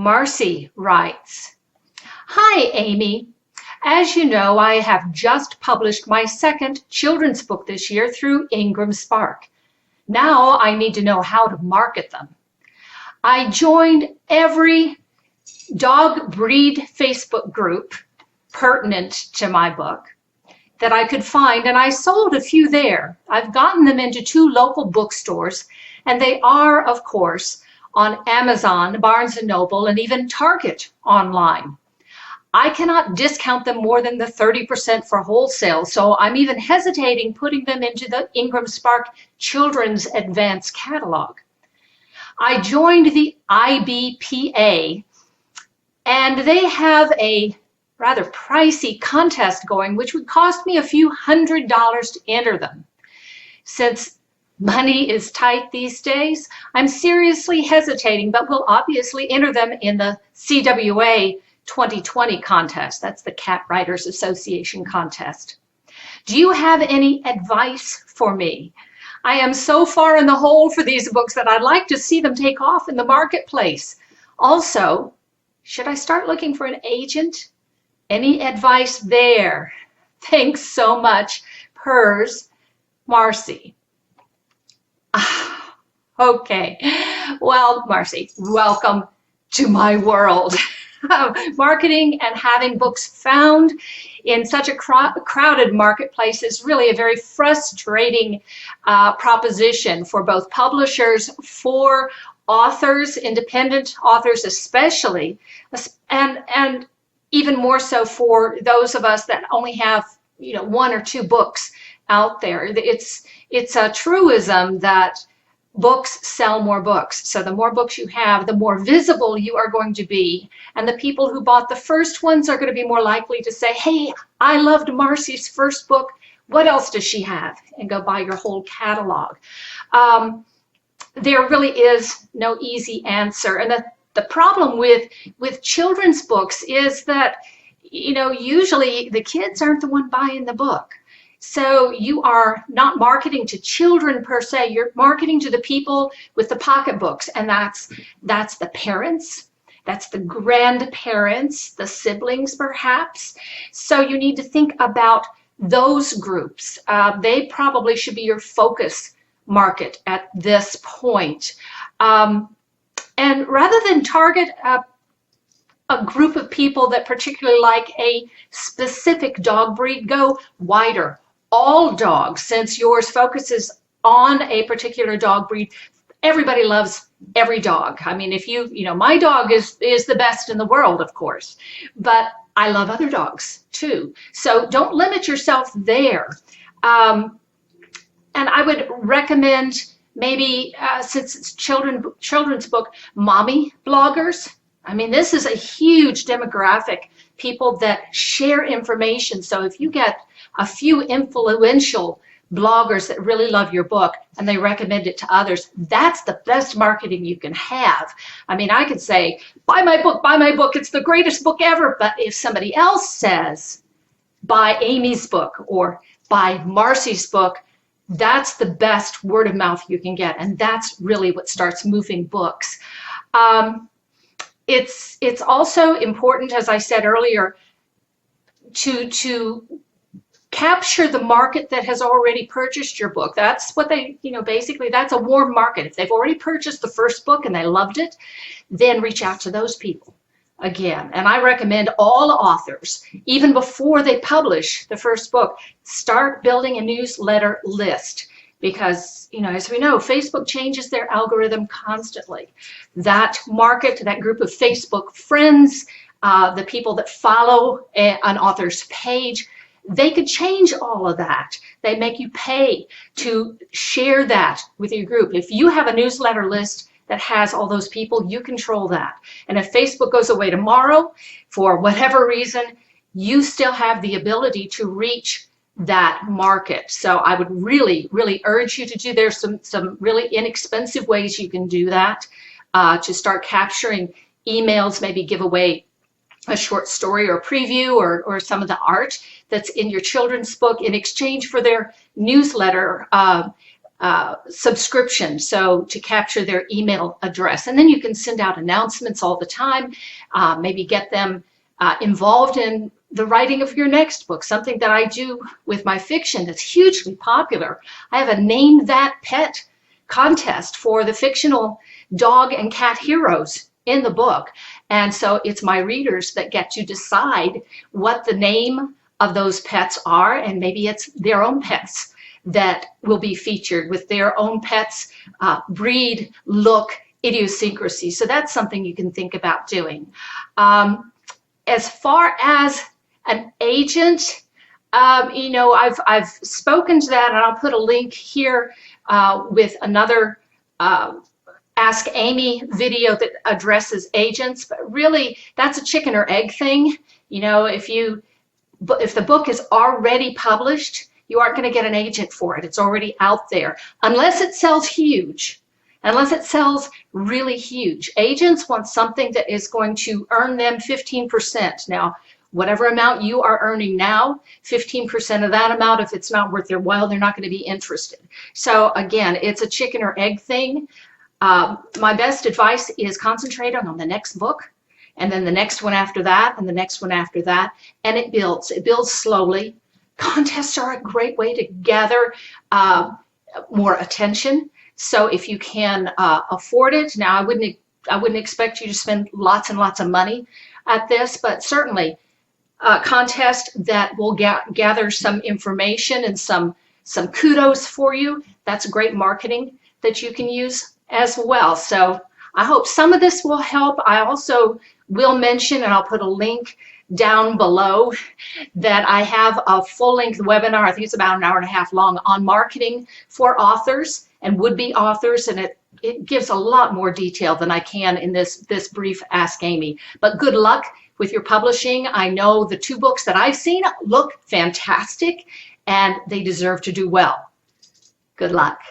Marcy writes, "Hi, Amy. As you know, I have just published my second children's book this year through Ingram Spark. Now I need to know how to market them. I joined every dog breed Facebook group pertinent to my book that I could find, and I sold a few there. I've gotten them into 2 local bookstores, and they are, of course, on Amazon, Barnes & Noble, and even Target online. I cannot discount them more than the 30% for wholesale, so I'm even hesitating putting them into the Ingram Spark Children's Advanced Catalog. I joined the IBPA, and they have a rather pricey contest going, which would cost me a few $100s to enter them. Since money is tight these days, I'm seriously hesitating, but will obviously enter them in the CWA 2020 contest. That's the Cat Writers Association contest. Do you have any advice for me? I am so far in the hole for these books that I'd like to see them take off in the marketplace. Also, should I start looking for an agent? Any advice there? Thanks so much. Hers, Marcy." Okay. Well, Marcy, welcome to my world. Marketing and having books found in such a crowded marketplace is really a very frustrating proposition for both publishers, for authors, independent authors especially, and even more so for those of us that only have 1 or 2 books out there. It's a truism that books sell more books. So the more books you have, the more visible you are going to be. And the people who bought the first ones are going to be more likely to say, "Hey, I loved Marcy's first book. What else does she have?" And go buy your whole catalog. There really is no easy answer. And the problem with children's books is that, usually the kids aren't the one buying the book. So you are not marketing to children per se, you're marketing to the people with the pocketbooks, and that's the parents, that's the grandparents, the siblings perhaps. So you need to think about those groups. They probably should be your focus market at this point. And rather than target a group of people that particularly like a specific dog breed, go wider. All dogs, since yours focuses on a particular dog breed. Everybody loves every dog. I mean, if my dog is the best in the world, of course, but I love other dogs too. So don't limit yourself there. And I would recommend maybe, since it's children's book, mommy bloggers. I mean, this is a huge demographic, people that share information. So if you get a few influential bloggers that really love your book and they recommend it to others, that's the best marketing you can have. I mean, I could say, buy my book, it's the greatest book ever. But if somebody else says, buy Amy's book or buy Marcy's book, that's the best word of mouth you can get. And that's really what starts moving books. It's also important, as I said earlier, to capture the market that has already purchased your book. That's what they, basically that's a warm market. If they've already purchased the first book and they loved it, then reach out to those people again. And I recommend all authors, even before they publish the first book, start building a newsletter list. Because, as we know, Facebook changes their algorithm constantly. That market, that group of Facebook friends, the people that follow an author's page, they could change all of that. They make you pay to share that with your group. If you have a newsletter list that has all those people, you control that. And if Facebook goes away tomorrow, for whatever reason, you still have the ability to reach that market. So I would really, really urge you to do, there's some really inexpensive ways you can do that, to start capturing emails, maybe give away a short story or preview or some of the art that's in your children's book in exchange for their newsletter subscription, so to capture their email address. And then you can send out announcements all the time, maybe get them involved in the writing of your next book, something that I do with my fiction that's hugely popular. I have a Name That Pet contest for the fictional dog and cat heroes in the book. And so it's my readers that get to decide what the name of those pets are, and maybe it's their own pets that will be featured with their own pets, breed, look, idiosyncrasy. So that's something you can think about doing. As far as an agent, I've spoken to that, and I'll put a link here with another Ask Amy video that addresses agents. But really, that's a chicken or egg thing. If the book is already published, you aren't going to get an agent for it. It's already out there, unless it sells huge. Unless it sells really huge. Agents want something that is going to earn them 15%. Now, whatever amount you are earning now, 15% of that amount, if it's not worth their while, they're not going to be interested. So again, it's a chicken or egg thing. My best advice is concentrate on the next book, and then the next one after that, and the next one after that, and it builds. It builds slowly. Contests are a great way to gather more attention. So if you can afford it, now I wouldn't expect you to spend lots and lots of money at this, but certainly a contest that will gather some information and some kudos for you. That's great marketing that you can use as well. So I hope some of this will help. I also will mention, and I'll put a link down below, that I have a full-length webinar, I think it's about an hour and a half long, on marketing for authors and would-be authors, and it gives a lot more detail than I can in this brief Ask Amy. But good luck with your publishing. I know the 2 books that I've seen look fantastic, and they deserve to do well. Good luck.